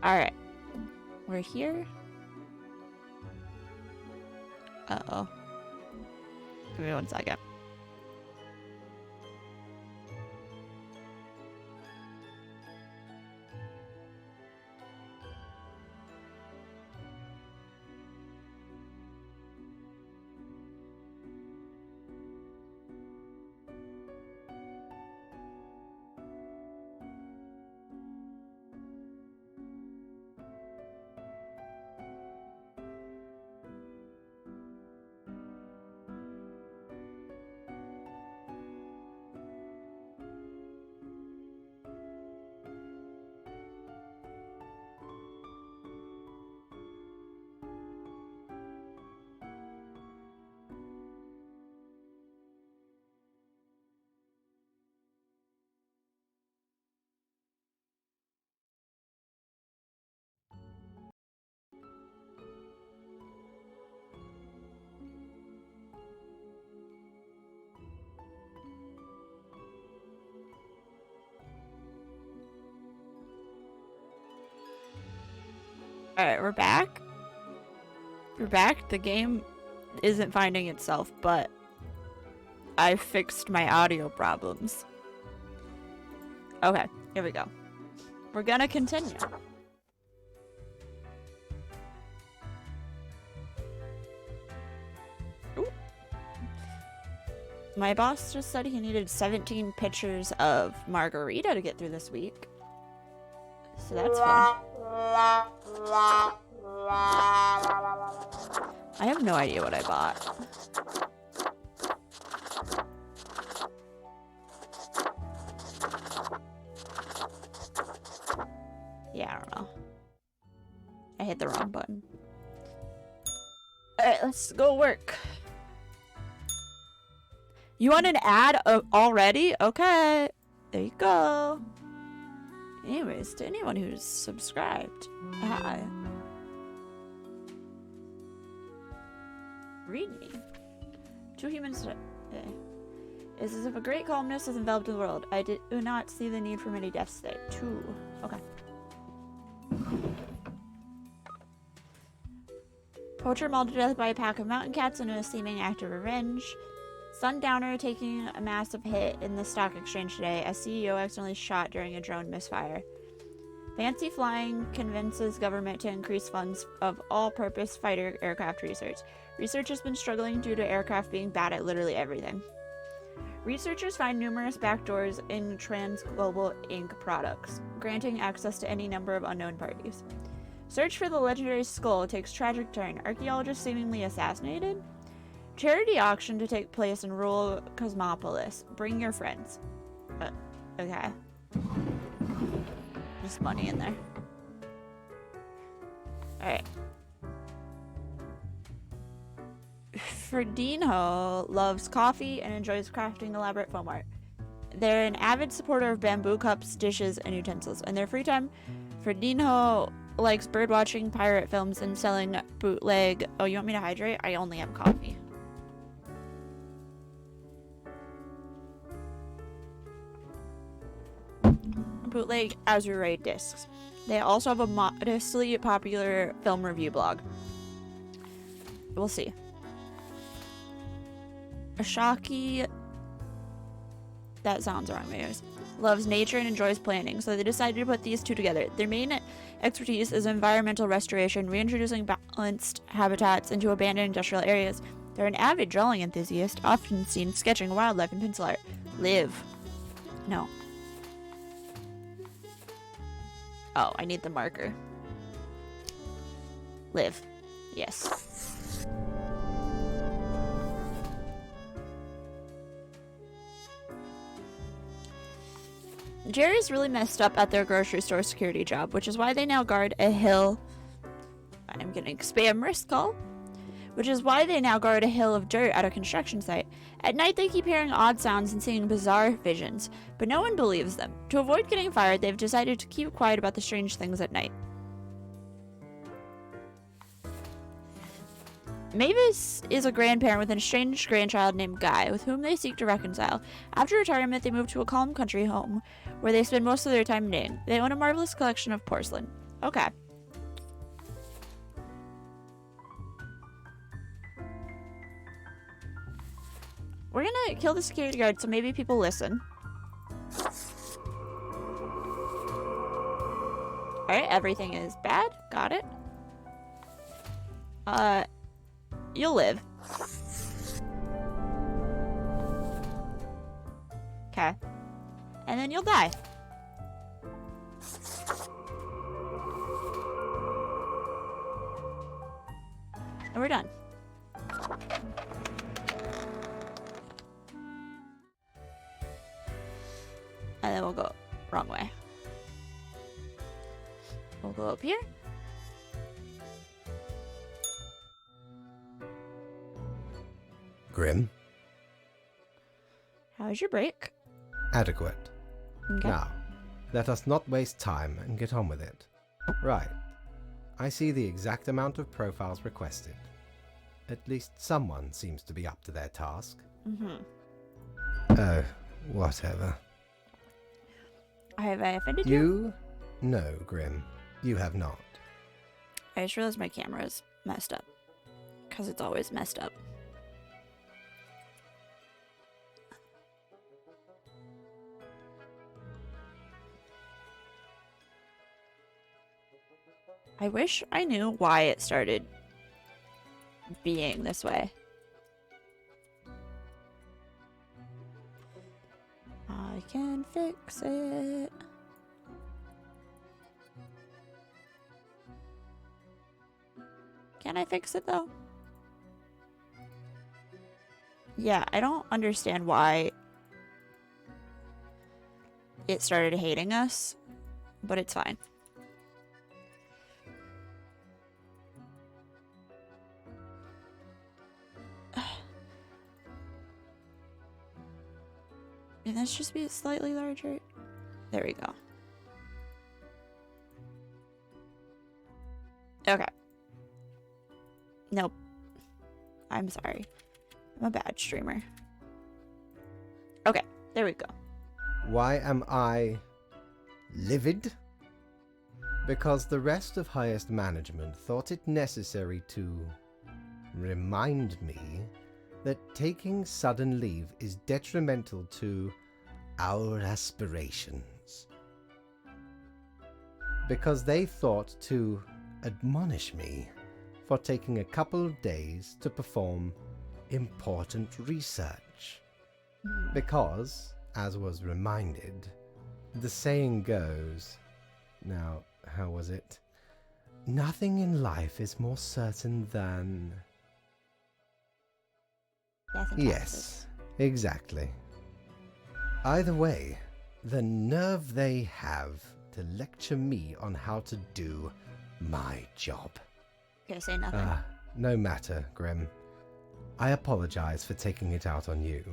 Alright. We're here. Uh-oh. Give me 1 second. Alright, we're back. We're back. The game isn't finding itself, but I fixed my audio problems. Okay, here we go. We're gonna continue. Ooh. My boss just said he needed 17 pitchers of margarita to get through this week. So that's fun. I have no idea what I bought. Yeah, I don't know. I hit the wrong button. Alright, let's go work. You want an ad already? Okay. There you go. Anyways, to anyone who's subscribed, hi. Read me. 2 humans today. It's as if a great calmness has enveloped the world. I do not see the need for many deaths today. 2. Okay. Poacher mauled to death by a pack of mountain cats in a seeming act of revenge. Sundowner taking a massive hit in the stock exchange today as CEO accidentally shot during a drone misfire. Fancy flying convinces government to increase funds of all-purpose fighter aircraft research. Research has been struggling due to aircraft being bad at literally everything. Researchers find numerous backdoors in TransGlobal Inc. products, granting access to any number of unknown parties. Search for the legendary skull takes tragic turn. Archaeologist seemingly assassinated? Charity auction to take place in rural Cosmopolis. Bring your friends. Okay. Just money in there. Alright. Ferdinho loves coffee and enjoys crafting elaborate foam art. They're an avid supporter of bamboo cups, dishes, and utensils. In their free time, Ferdinho likes birdwatching, pirate films, and selling bootleg... Oh, you want me to hydrate? I only have coffee. Bootleg Azure discs. They also have a modestly popular film review blog. We'll see. Ashaki, that sounds wrong, anyways, loves nature and enjoys planning, so they decided to put these two together. Their main expertise is environmental restoration, reintroducing balanced habitats into abandoned industrial areas. They're an avid drawing enthusiast, often seen sketching wildlife and pencil art. Live. No. Oh, I need the marker. Live. Yes. Jerry's really messed up at their grocery store security job, which is why they now guard a hill. I'm getting spam risk call. Which is why they now guard a hill of dirt at a construction site. At night, they keep hearing odd sounds and seeing bizarre visions, but no one believes them. To avoid getting fired, they've decided to keep quiet about the strange things at night. Mavis is a grandparent with an estranged grandchild named Guy, with whom they seek to reconcile. After retirement, they move to a calm country home, where they spend most of their time knitting. They own a marvelous collection of porcelain. Okay. We're gonna kill the security guard so maybe people listen. Alright, everything is bad. Got it. You'll live. Okay. And then you'll die. And we're done. And then we'll go wrong way. We'll go up here. Grim. How was your break? Adequate. Okay. Now, let us not waste time and get on with it. Right. I see the exact amount of profiles requested. At least someone seems to be up to their task. Oh, whatever. Have I offended you? You? No, Grim. You have not. I just realized my camera is messed up. Because it's always messed up. I wish I knew why it started being this way. I can fix it. Can I fix it though? Yeah, I don't understand why it started hating us, but it's fine. Can this just be slightly larger? There we go. Okay. Nope. I'm sorry. I'm a bad streamer. Okay, there we go. Why am I livid? Because the rest of highest management thought it necessary to remind me that taking sudden leave is detrimental to our aspirations. Because they thought to admonish me for taking a couple of days to perform important research. Because, as was reminded, the saying goes, now, how was it? Nothing in life is more certain than... Death and taxes. Yes, exactly. Either way, the nerve they have to lecture me on how to do my job. Okay, say nothing. No matter, Grim. I apologize for taking it out on you.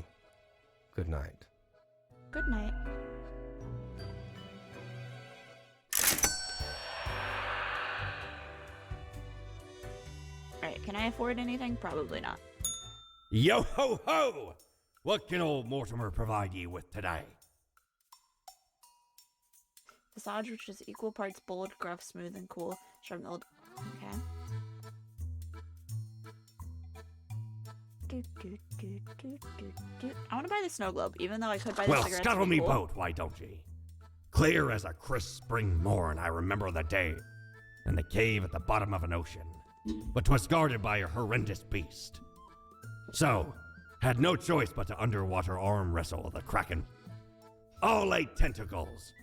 Good night. Good night. Alright, can I afford anything? Probably not. Yo ho ho! What can old Mortimer provide you with today? Visage, which is equal parts bold, gruff, smooth, and cool. Sharp milled. Okay. I want to buy the snow globe, even though I could buy the Well, cigarettes. scuttle to be me cool. boat, why don't ye? Clear as a crisp spring morn, I remember the day in the cave at the bottom of an ocean, but 'twas guarded by a horrendous beast. So, had no choice but to underwater arm wrestle the kraken. All 8 tentacles.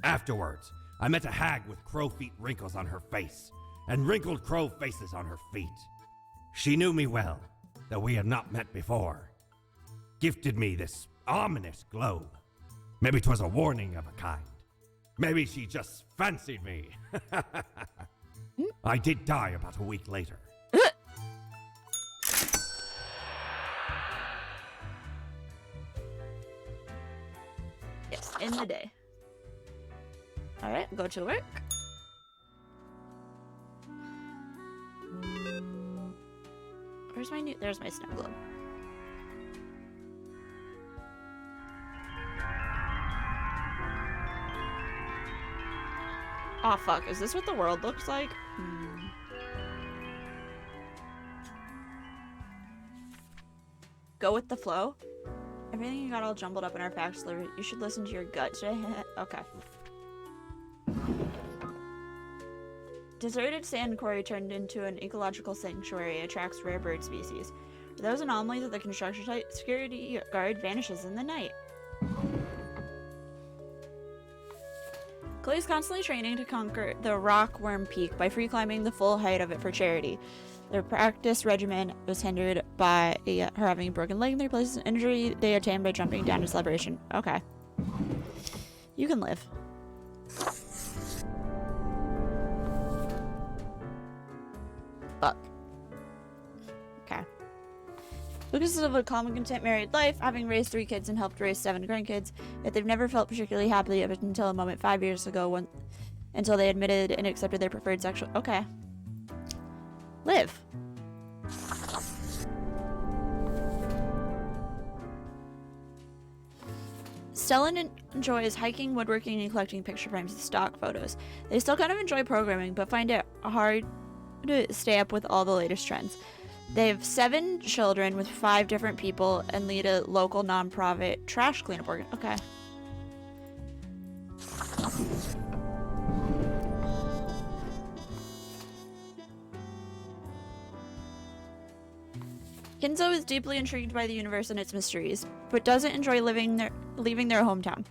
Afterwards, I met a hag with crow feet wrinkles on her face, and wrinkled crow faces on her feet. She knew me well, though we had not met before. Gifted me this ominous globe. Maybe 'twas a warning of a kind. Maybe she just fancied me. I did die about a week later. Yes, in the day. Alright, go to work. Where's my there's my snow globe. Oh fuck, is this what the world looks like? Go with the flow? Everything you got all jumbled up in our facts, you should listen to your gut today. Okay. Deserted sand quarry turned into an ecological sanctuary attracts rare bird species. For those anomalies at the construction site, security guard vanishes in the night. Chloe's constantly training to conquer the Rockworm Peak by free climbing the full height of it for charity. Their practice regimen was hindered by her having a broken leg, and they replaced an injury they attained by jumping down to celebration. Okay. You can live. Fuck. Okay. Lucas has lived a calm and content married life, having raised 3 kids and helped raise 7 grandkids, yet they've never felt particularly happy up until a moment 5 years ago until they admitted and accepted their preferred sexual... Okay. Live. Stellan enjoys hiking, woodworking, and collecting picture frames and stock photos. They still kind of enjoy programming, but find it hard to stay up with all the latest trends. They have 7 children with 5 different people and lead a local non-profit trash cleanup organ. Okay. Kinzo is deeply intrigued by the universe and its mysteries, but doesn't enjoy leaving their hometown.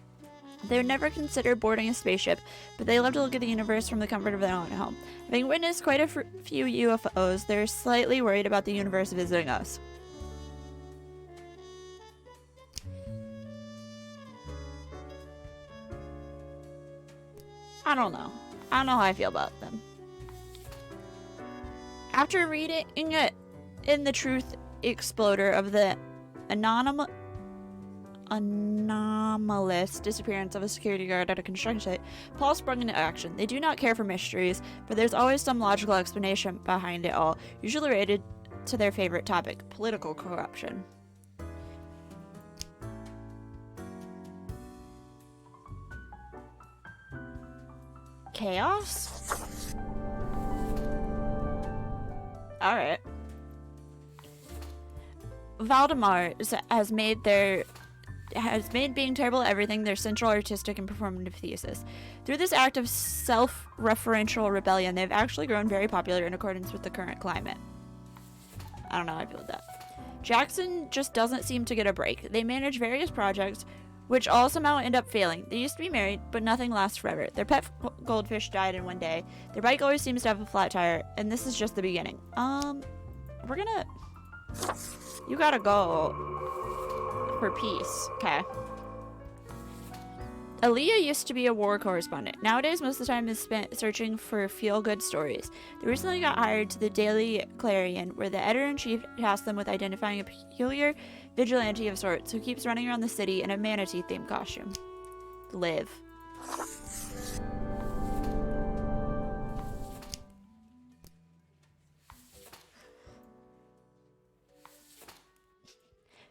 They would never consider boarding a spaceship, but they love to look at the universe from the comfort of their own home. Having witnessed quite a few UFOs, they're slightly worried about the universe visiting us. I don't know. I don't know how I feel about them. After reading it in The Truth Exploder of the anomalous disappearance of a security guard at a construction site, Paul sprung into action. They do not care for mysteries, but there's always some logical explanation behind it all, usually related to their favorite topic, political corruption. Chaos? Alright. Valdemar has made being terrible at everything their central artistic and performative thesis. Through this act of self-referential rebellion, they've actually grown very popular in accordance with the current climate. I don't know how I feel with that. Jackson just doesn't seem to get a break. They manage various projects, which all somehow end up failing. They used to be married, but nothing lasts forever. Their pet goldfish died in one day. Their bike always seems to have a flat tire, and this is just the beginning. We're gonna... You gotta go for peace. Okay. Aaliyah used to be a war correspondent. Nowadays, most of the time is spent searching for feel-good stories. They recently got hired to the Daily Clarion, where the editor-in-chief tasked them with identifying a peculiar vigilante of sorts who keeps running around the city in a manatee-themed costume. Live.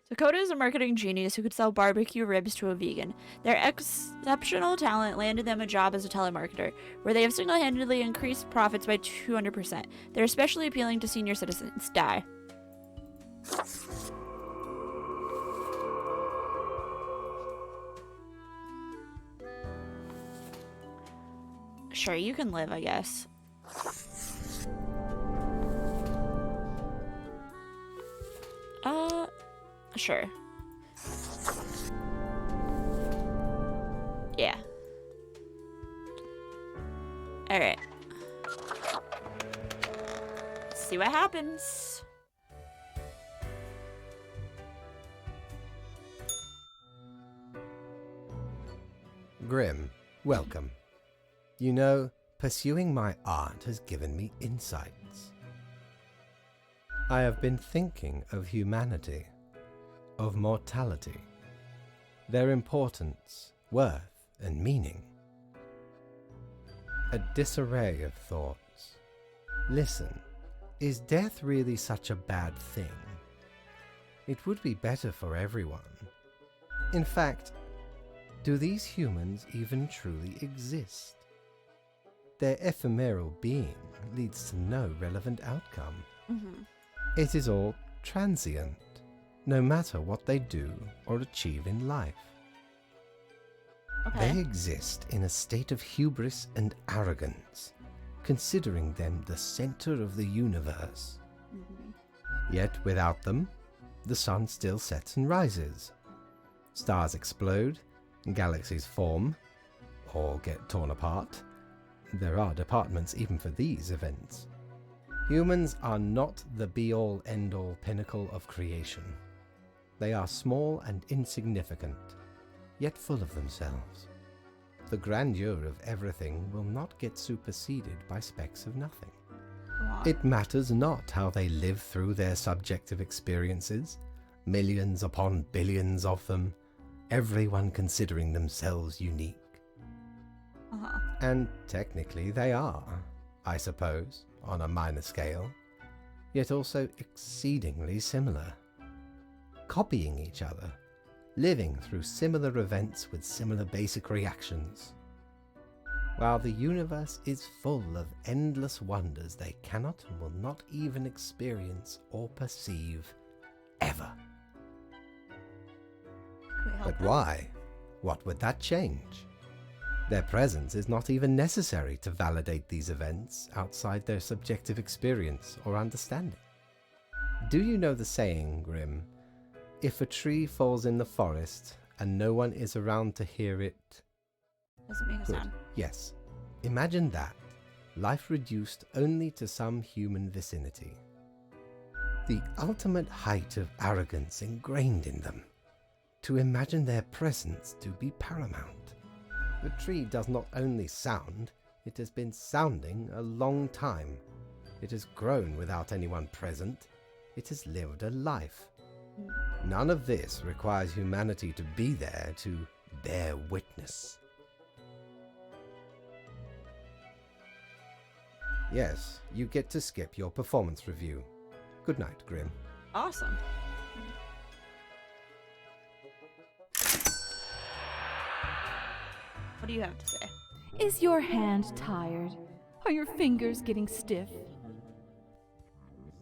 Dakota is a marketing genius who could sell barbecue ribs to a vegan. Their exceptional talent landed them a job as a telemarketer, where they have single-handedly increased profits by 200%. They're especially appealing to senior citizens. Die. Sure, you can live, I guess. Sure. Yeah. Alright. See what happens. Grim, welcome. You know, pursuing my art has given me insights. I have been thinking of humanity, of mortality, their importance, worth, and meaning. A disarray of thoughts. Listen, is death really such a bad thing? It would be better for everyone. In fact, do these humans even truly exist? their ephemeral being leads to no relevant outcome. Mm-hmm. It is all transient, no matter what they do or achieve in life. Okay. They exist in a state of hubris and arrogance, considering them the center of the universe. Mm-hmm. Yet without them, the sun still sets and rises. Stars explode, galaxies form, or get torn apart. There are departments even for these events. Humans are not the be-all, end-all pinnacle of creation. They are small and insignificant, yet full of themselves. The grandeur of everything will not get superseded by specks of nothing. It matters not how they live through their subjective experiences, millions upon billions of them, everyone considering themselves unique. Uh-huh. And technically they are, I suppose, on a minor scale, yet also exceedingly similar. Copying each other, living through similar events with similar basic reactions. While the universe is full of endless wonders they cannot and will not even experience or perceive, ever. Can we help But them? why? What would that change? Their presence is not even necessary to validate these events outside their subjective experience or understanding. Do you know the saying, Grim? If a tree falls in the forest and no one is around to hear it... Doesn't make a Good. sound. Yes. Imagine that. Life reduced only to some human vicinity. The ultimate height of arrogance ingrained in them. To imagine their presence to be paramount. The tree does not only sound, it has been sounding a long time. It has grown without anyone present. It has lived a life. None of this requires humanity to be there to bear witness. Yes, you get to skip your performance review. Good night, Grim. Awesome. What do you have to say? Is your hand tired? Are your fingers getting stiff?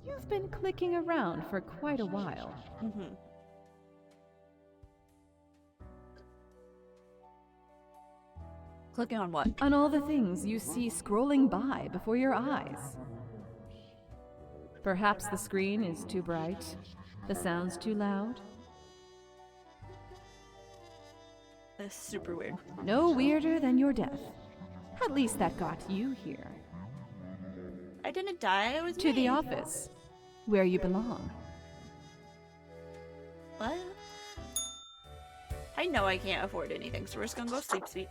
You've been clicking around for quite a while. Mm-hmm. Clicking on what? On all the things you see scrolling by before your eyes. Perhaps the screen is too bright, the sound's too loud. That's super weird. No weirder than your death. At least that got you here. I didn't die, it was To me. the office, where you belong. What? I know I can't afford anything, so we're just gonna go sleep, sweet.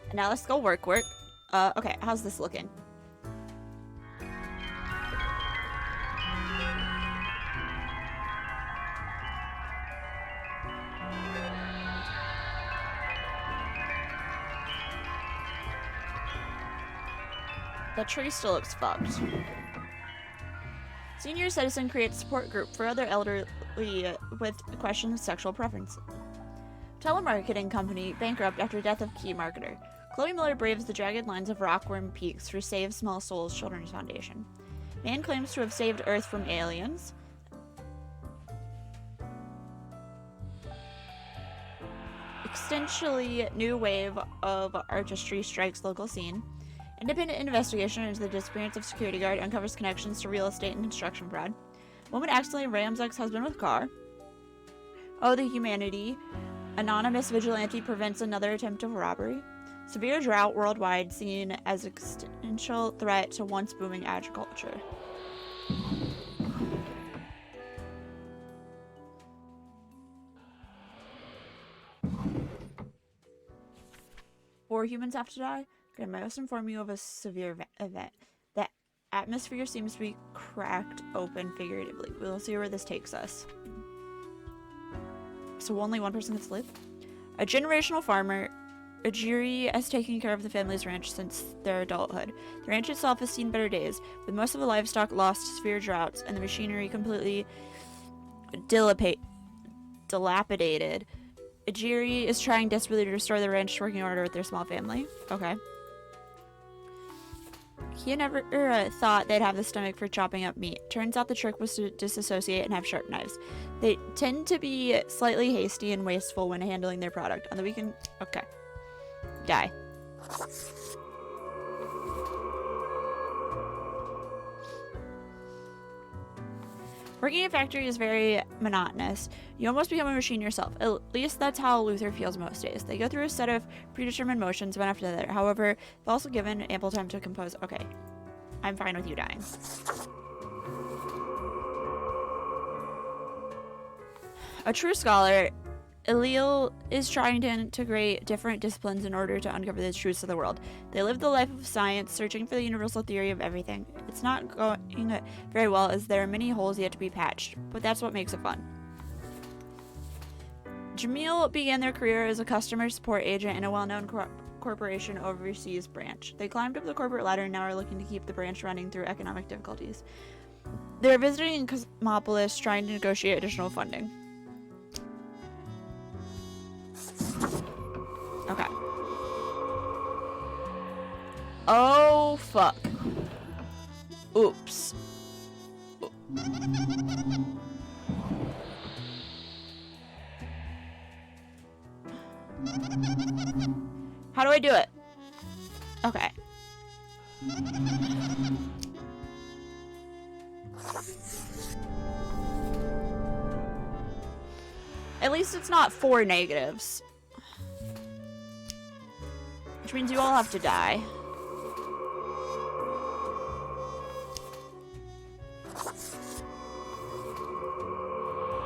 And now let's go work. Okay, how's this looking? The tree still looks fucked. Senior citizen creates support group for other elderly with questions of sexual preference. Telemarketing company bankrupt after death of key marketer. Chloe Miller braves the jagged lines of Rockworm Peaks through Save Small Souls Children's Foundation. Man claims to have saved Earth from aliens. Extensionally new wave of artistry strikes local scene. Independent investigation into the disappearance of security guard uncovers connections to real estate and construction fraud. Woman accidentally rams ex-husband with car. Oh, the humanity. Anonymous vigilante prevents another attempt of robbery. Severe drought worldwide seen as existential threat to once booming agriculture. Four humans have to die? I must inform you of a severe event. The atmosphere seems to be cracked open figuratively. We'll see where this takes us. So only one person gets live? A generational farmer, Ajiri, has taken care of the family's ranch since their adulthood. The ranch itself has seen better days, with most of the livestock lost to severe droughts and the machinery completely dilapidated. Ajiri is trying desperately to restore the ranch to working order with their small family. Okay. He never thought they'd have the stomach for chopping up meat. Turns out the trick was to disassociate and have sharp knives. They tend to be slightly hasty and wasteful when handling their product. On the weekend... Okay. Die. Working in a factory is very monotonous. You almost become a machine yourself. At least that's how Luther feels most days. They go through a set of predetermined motions one after the other. However, they're also given ample time to compose. Okay. I'm fine with you dying. A true scholar, Eliel is trying to integrate different disciplines in order to uncover the truths of the world. They live the life of science, searching for the universal theory of everything. It's not going very well as there are many holes yet to be patched, but that's what makes it fun. Jamil began their career as a customer support agent in a well-known corporation overseas branch. They climbed up the corporate ladder and now are looking to keep the branch running through economic difficulties. They're visiting Cosmopolis, trying to negotiate additional funding. Okay. Oh, fuck. Oops. How do I do it? Okay. At least it's not 4 negatives. Which means you all have to die.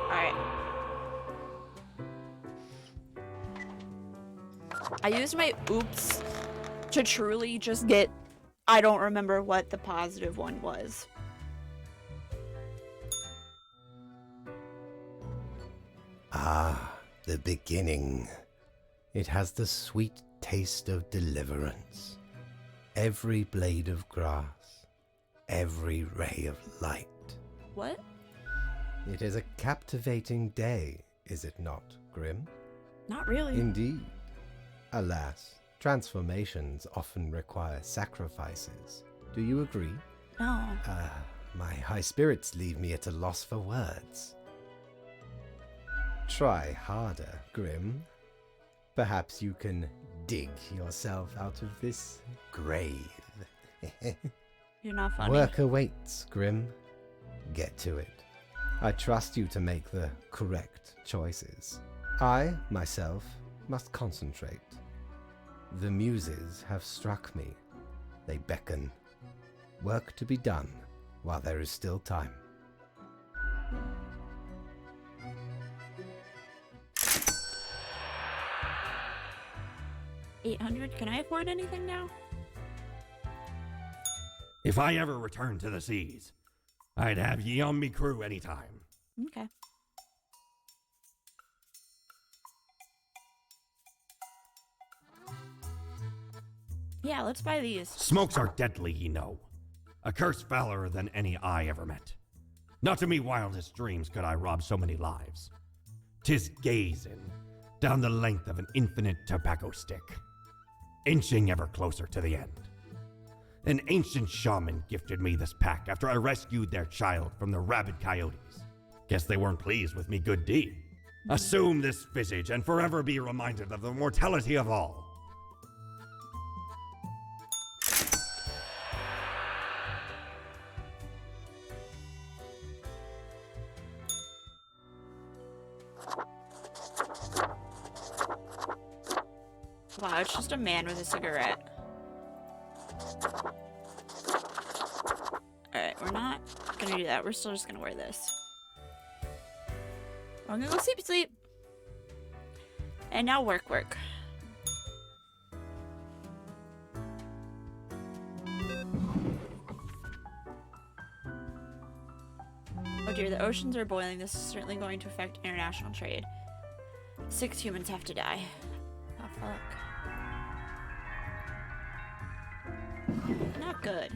Alright. I used my oops to truly just get... I don't remember what the positive one was. Ah, the beginning. It has the sweet taste of deliverance. Every blade of grass, every ray of light. What? It is a captivating day, is it not, Grim? Not really. Indeed. Alas, transformations often require sacrifices. Do you agree? No. My high spirits leave me at a loss for words. Try harder, Grim. Perhaps you can dig yourself out of this grave. You're not funny. Work awaits, Grim. Get to it. I trust you to make the correct choices. I, myself, must concentrate. The muses have struck me. They beckon. Work to be done while there is still time. $800? Can I afford anything now? If I ever return to the seas, I'd have ye on me crew anytime. Okay. Yeah, let's buy these. Smokes are deadly, ye know. A curse fouler than any I ever met. Not to me wildest dreams could I rob so many lives. 'Tis gazing down the length of an infinite tobacco stick, inching ever closer to the end. An ancient shaman gifted me this pack after I rescued their child from the rabid coyotes. Guess they weren't pleased with me good deed. Assume this visage and forever be reminded of the mortality of all. Wow, it's just a man with a cigarette. Alright, we're not gonna do that. We're still just gonna wear this. I'm gonna go sleep. And now work. Oh dear, the oceans are boiling. This is certainly going to affect international trade. 6 humans have to die. Oh, fuck. Not good.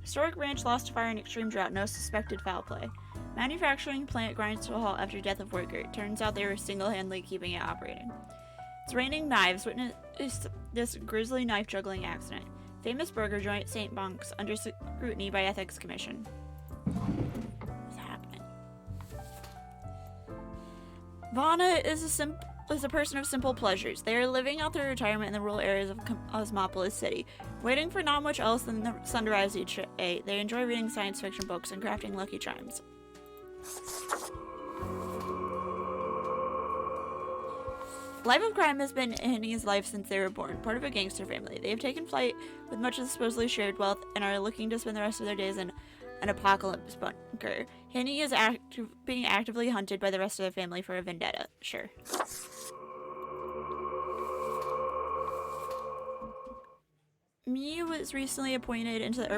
Historic ranch lost to fire in extreme drought. No suspected foul play. Manufacturing plant grinds to a halt after death of worker. Turns out they were single-handedly keeping it operating. It's raining knives. Witness this grisly knife juggling accident. Famous burger joint, St. Monk's, under scrutiny by Ethics Commission. What's happening? Vana is a person of simple pleasures. They are living out their retirement in the rural areas of Cosmopolis City, waiting for not much else than the sun to rise each day. They enjoy reading science fiction books and crafting lucky charms. Life of crime has been Henny's life since they were born, part of a gangster family. They have taken flight with much of the supposedly shared wealth and are looking to spend the rest of their days in an apocalypse bunker. Henny is being actively hunted by the rest of the family for a vendetta. Sure. Mia was recently appointed into the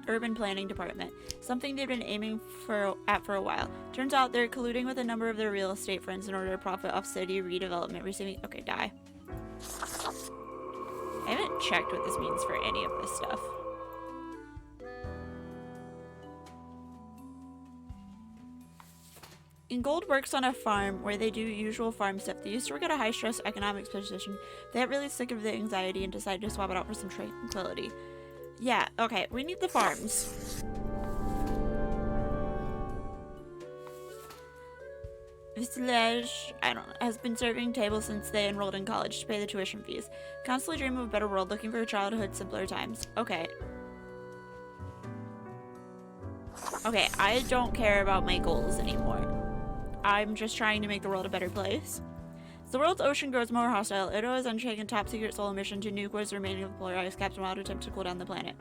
urban planning department, something they've been aiming for a while. Turns out they're colluding with a number of their real estate friends in order to profit off city redevelopment, receiving— okay, die. I haven't checked what this means for any of this stuff. Ingold works on a farm where they do usual farm stuff. They used to work at a high-stress economics position. They got really sick of the anxiety and decided to swap it out for some tranquility. Yeah, okay, we need the farms. Vistilage, I don't know, has been serving tables since they enrolled in college to pay the tuition fees. Constantly dream of a better world, looking for a childhood, simpler times. Okay. Okay, I don't care about my goals anymore. I'm just trying to make the world a better place. As the world's ocean grows more hostile, Ito has undertaken a top-secret solo mission to nuke what is remaining of the polar ice caps in wild attempt to cool down the planet.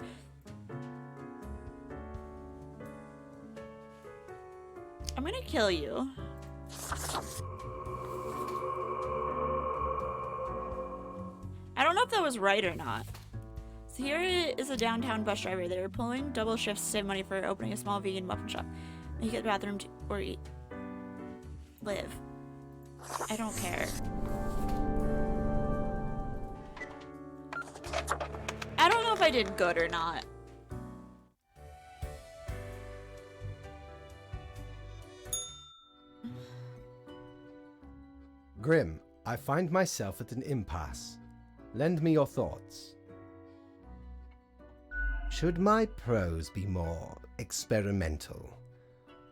I'm gonna kill you. I don't know if that was right or not. So here is a downtown bus driver. They're pulling double shifts to save money for opening a small vegan muffin shop. Make it a bathroom or eat. Live. I don't care. I don't know if I did good or not. Grim, I find myself at an impasse. Lend me your thoughts. Should my prose be more experimental?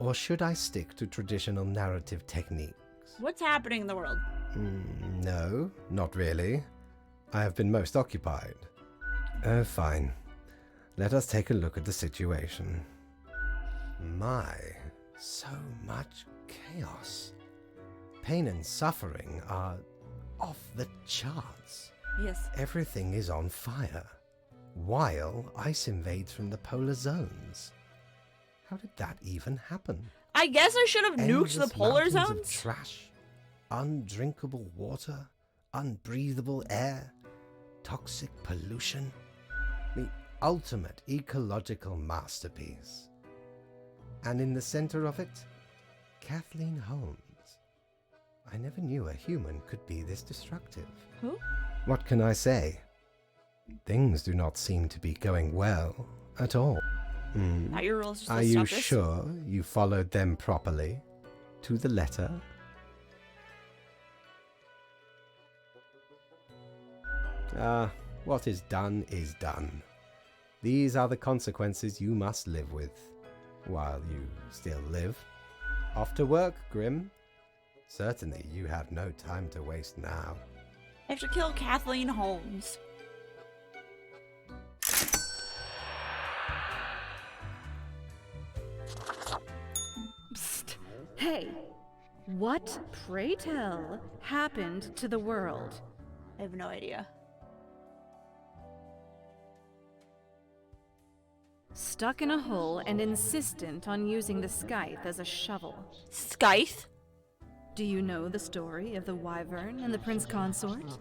Or should I stick to traditional narrative techniques? What's happening in the world? No, not really. I have been most occupied. Oh, fine. Let us take a look at the situation. My, so much chaos. Pain and suffering are off the charts. Yes. Everything is on fire, while ice invades from the polar zones. How did that even happen? I guess I should have nuked the Endless polar mountains of zones. trash, undrinkable water, unbreathable air, toxic pollution. The ultimate ecological masterpiece. And in the center of it, Kathleen Holmes. I never knew a human could be this destructive. Who? What can I say? Things do not seem to be going well at all. Not your rules. Just Are you sure you followed them properly? To the letter? What is done is done. These are the consequences you must live with, while you still live. Off to work, Grim. Certainly you have no time to waste now. I have to kill Kathleen Holmes. Psst. Hey, what, pray tell, happened to the world? I have no idea. Stuck in a hole and insistent on using the scythe as a shovel. Scythe? Do you know the story of the wyvern and the prince consort?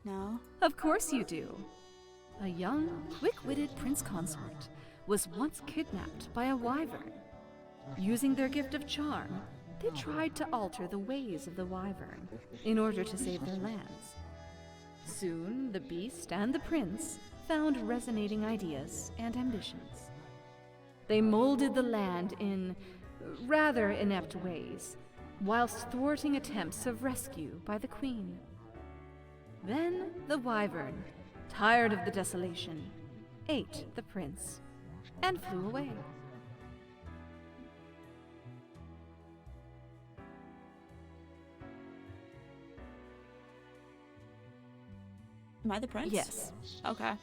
No. Of course you do. A young, quick-witted prince consort was once kidnapped by a wyvern. Using their gift of charm, they tried to alter the ways of the wyvern in order to save their lands. Soon, the beast and the prince found resonating ideas and ambitions. They molded the land in rather inept ways, whilst thwarting attempts of rescue by the queen. Then the wyvern, tired of the desolation, ate the prince, and flew away. Am I the prince? Yes. Okay.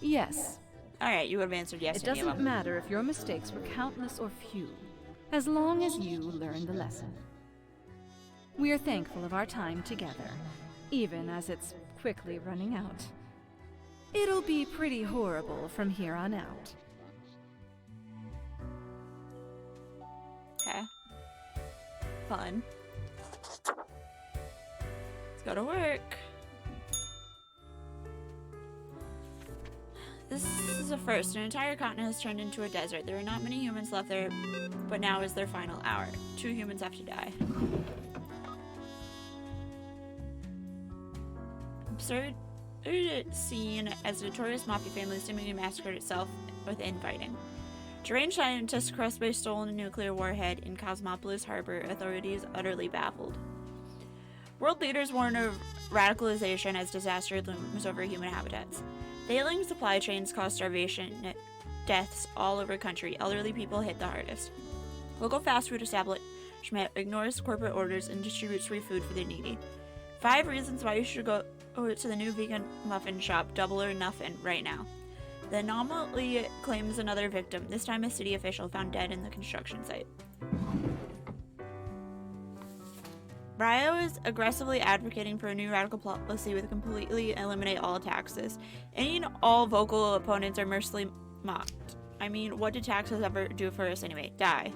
Yes. Alright, you would have answered yes It to any of doesn't them. matter if your mistakes were countless or few, as long as you learn the lesson. We are thankful of our time together, even as it's quickly running out. It'll be pretty horrible from here on out. Okay. Fun. Let's go to work. This is a first. An entire continent has turned into a desert. There are not many humans left there, but now is their final hour. 2 humans have to die. Absurd scene as a notorious mafia family seemingly massacred itself with infighting. Deranged scientists crushed by a stolen nuclear warhead in Cosmopolis Harbor, authorities utterly baffled. World leaders warn of radicalization as disaster looms over human habitats. Failing supply chains cause starvation deaths all over the country. Elderly people hit the hardest. Local fast food establishment ignores corporate orders and distributes free food for the needy. 5 reasons why you should go to the new vegan muffin shop, Double or Nuffin, right now. The anomaly claims another victim, this time a city official found dead in the construction site. Brio is aggressively advocating for a new radical policy with completely eliminate all taxes. Any and all vocal opponents are mercilessly mocked. I mean, what did taxes ever do for us anyway? Die.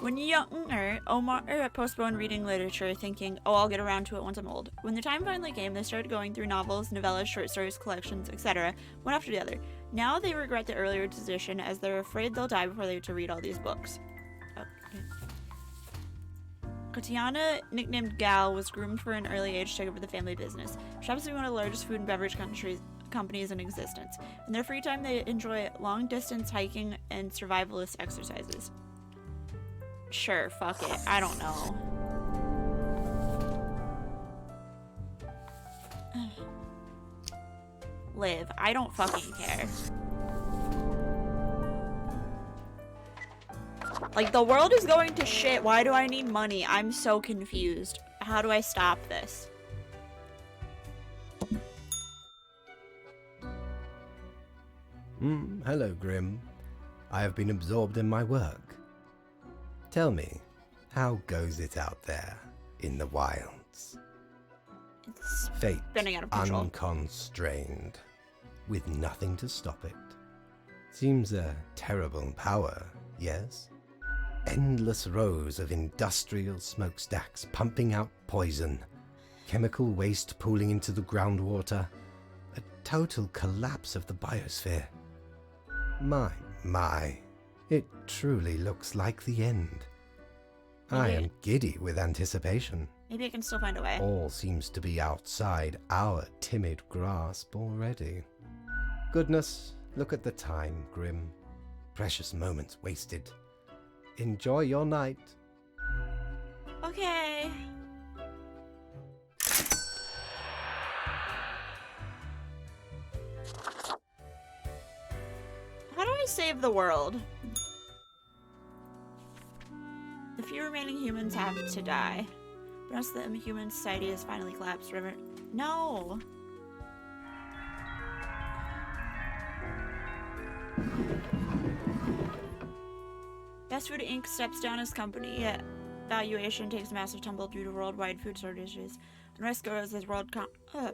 When younger, Omar postponed reading literature, thinking, oh, I'll get around to it once I'm old. When the time finally came, they started going through novels, novellas, short stories, collections, etc., one after the other. Now they regret the earlier decision, as they're afraid they'll die before they get to read all these books. Okay. Katiana, nicknamed Gal, was groomed for an early age to take over the family business. She happens to be one of the largest food and beverage companies in existence. In their free time, they enjoy long-distance hiking and survivalist exercises. Sure, fuck it. I don't know. Live. I don't fucking care. Like, the world is going to shit. Why do I need money? I'm so confused. How do I stop this? Hello, Grim. I have been absorbed in my work. Tell me, how goes it out there in the wilds? It's Fate spinning out of control. unconstrained, with nothing to stop it. Seems a terrible power, yes? Endless rows of industrial smokestacks pumping out poison, chemical waste pooling into the groundwater, a total collapse of the biosphere. My, it truly looks like the end. I Maybe- am giddy with anticipation. Maybe I can still find a way. All seems to be outside our timid grasp already. Goodness, look at the time, Grim. Precious moments wasted. Enjoy your night. Okay. How do I save the world? The few remaining humans have to die. Once the human society has finally collapsed, No! Fast Food Inc. steps down as company. Valuation takes a massive tumble due to worldwide food shortages. Unrest grows as world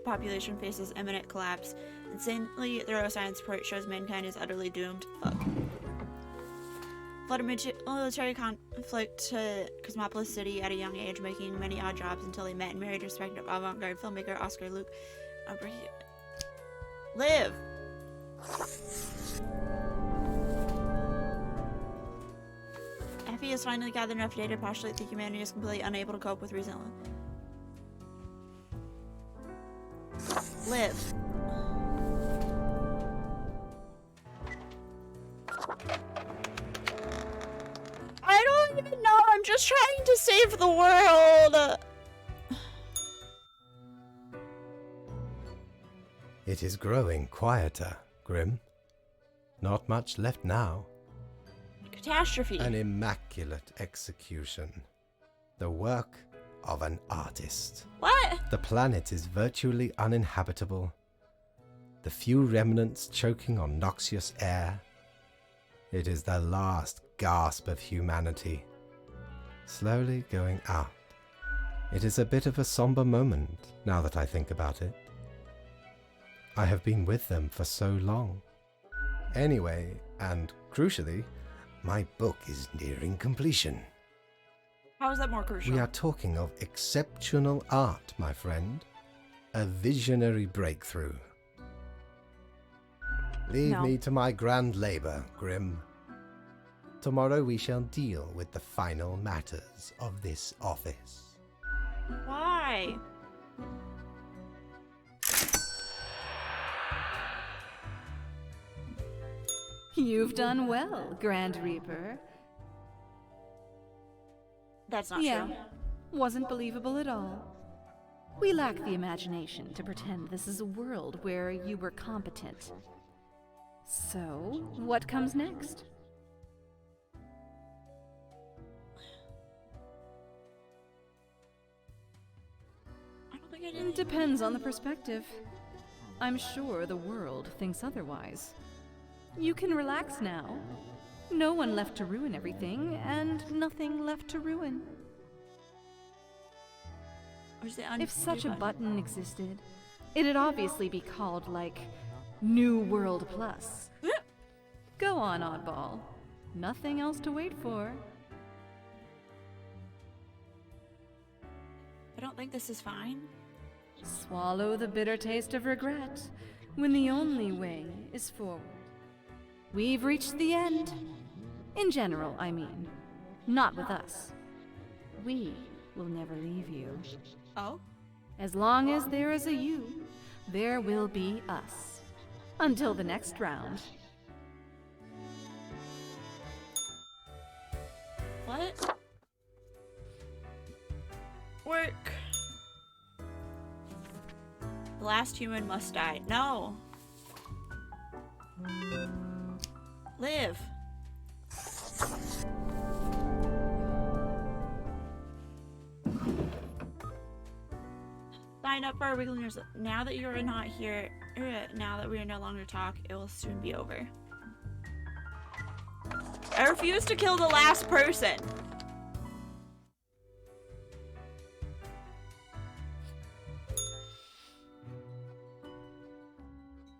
population faces imminent collapse. Insanely thorough science report shows mankind is utterly doomed. Fuck. Flood a military conflict to Cosmopolis City at a young age, making many odd jobs until they met and married respected avant-garde filmmaker Oscar Luke. Live! Effie has finally gathered enough data to postulate that humanity is completely unable to cope with recent. Live. I don't even know. I'm just was trying to save the world. It is growing quieter, Grim. Not much left now. Catastrophe. An immaculate execution. The work of an artist. What? The planet is virtually uninhabitable. The few remnants choking on noxious air. It is the last gasp of humanity. Slowly going out. It is a bit of a somber moment, now that I think about it. I have been with them for so long. Anyway, and crucially, my book is nearing completion. How is that more crucial? We are talking of exceptional art, my friend. A visionary breakthrough. Leave No. me to my grand labor, Grim. Tomorrow we shall deal with the final matters of this office. Why? You've done well, Grand Reaper. That's not Yeah, true. wasn't believable at all. We lack the imagination to pretend this is a world where you were competent. So, what comes next? I don't think I did. It depends on the perspective. I'm sure the world thinks otherwise. You can relax now. No one left to ruin everything, and nothing left to ruin. Where's the If such a button existed, it'd obviously be called, like, New World Plus. Go on, oddball. Nothing else to wait for. I don't think this is fine. Swallow the bitter taste of regret when the only way is forward. We've reached the end. In general, I mean. Not with us. We will never leave you. Oh? As long as there is a you, there will be us. Until the next round. What? Work. The last human must die. No. Live. Sign up for our weekly newsletter. Now that you are not here, now that we are no longer talk, it will soon be over. I refuse to kill the last person.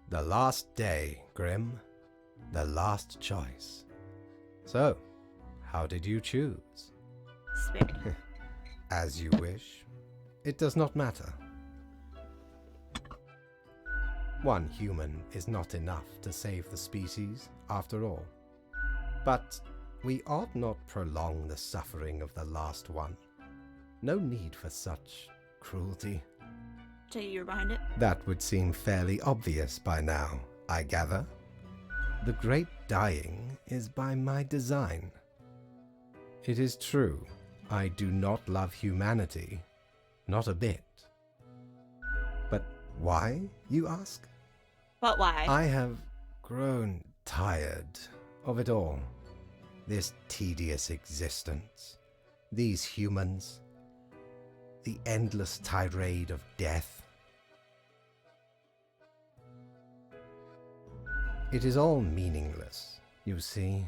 The last day, Grim. The last choice. So, how did you choose? Spared. As you wish. It does not matter. One human is not enough to save the species, after all. But we ought not prolong the suffering of the last one. No need for such cruelty. Tell you you're behind it. That would seem fairly obvious by now, I gather. The great dying is by my design. It is true, I do not love humanity, not a bit. But why, you ask? But why? I have grown tired of it all. This tedious existence, these humans, the endless tirade of death. It is all meaningless, you see.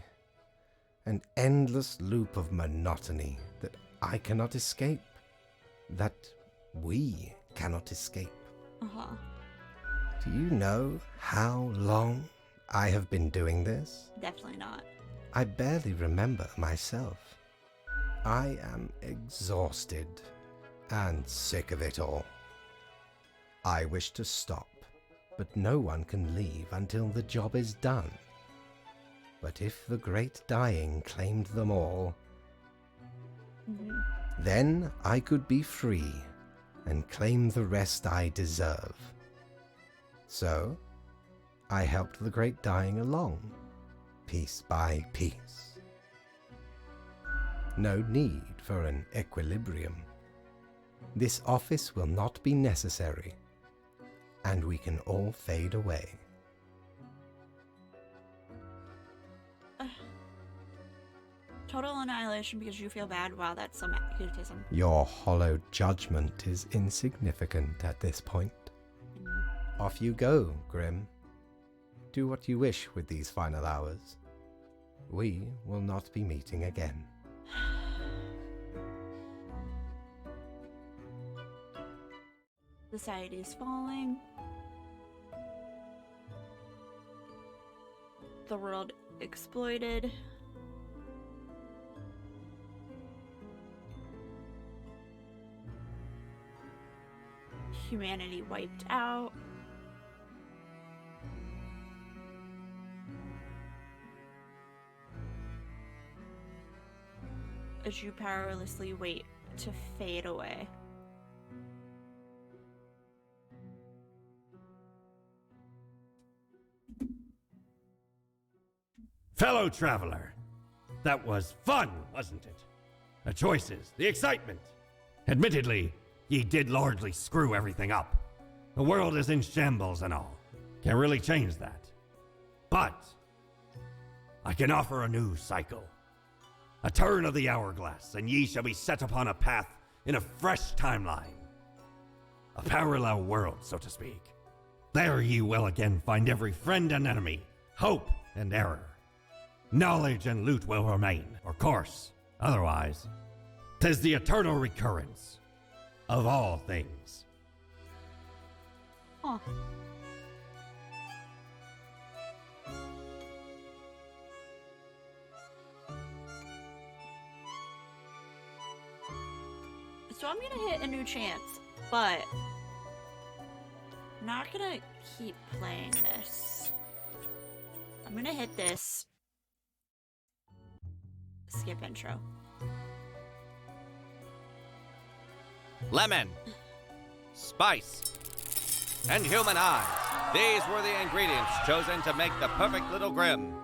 An endless loop of monotony that I cannot escape. That we cannot escape. Uh-huh. Do you know how long I have been doing this? Definitely not. I barely remember myself. I am exhausted and sick of it all. I wish to stop, but no one can leave until the job is done. But if the great dying claimed them all, then I could be free and claim the rest I deserve. So, I helped the great dying along, piece by piece. No need for an equilibrium. This office will not be necessary, and we can all fade away. Total annihilation because you feel bad? Wow, that's some egotism. Your hollow judgment is insignificant at this point. Off you go, Grim. Do what you wish with these final hours. We will not be meeting again. Society is falling. The world exploited. Humanity wiped out. As you powerlessly wait to fade away. Fellow traveler, that was fun, wasn't it? The choices, the excitement. Admittedly, ye did largely screw everything up. The world is in shambles and all. Can't really change that. But I can offer a new cycle. A turn of the hourglass, and ye shall be set upon a path in a fresh timeline. A parallel world, so to speak. There ye will again find every friend and enemy, hope and error. Knowledge and loot will remain, of course. Otherwise, 'tis the eternal recurrence of all things. Huh. So I'm gonna hit a new chance, but I'm not gonna keep playing this. I'm gonna hit this. Skip intro. Lemon, spice, and human eyes. These were the ingredients chosen to make the perfect little Grim.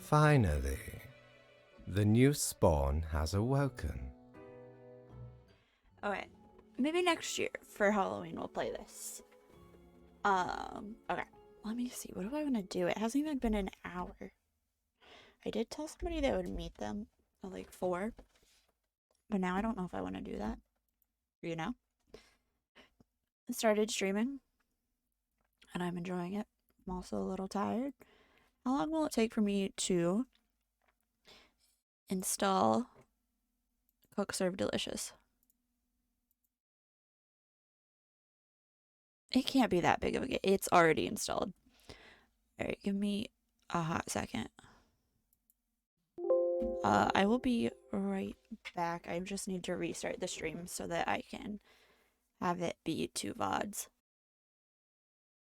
Finally, the new spawn has awoken. Okay, maybe next year for Halloween we'll play this. Okay, let me see. What do I want to do? It hasn't even been an hour. I did tell somebody that I would meet them at like 4, but now I don't know if I want to do that. You know? I started streaming, and I'm enjoying it. I'm also a little tired. How long will it take for me to install Cook Serve Delicious? It can't be that big of a game. It's already installed. Alright, give me a hot second. I will be right back. I just need to restart the stream so that I can have it be 2 VODs.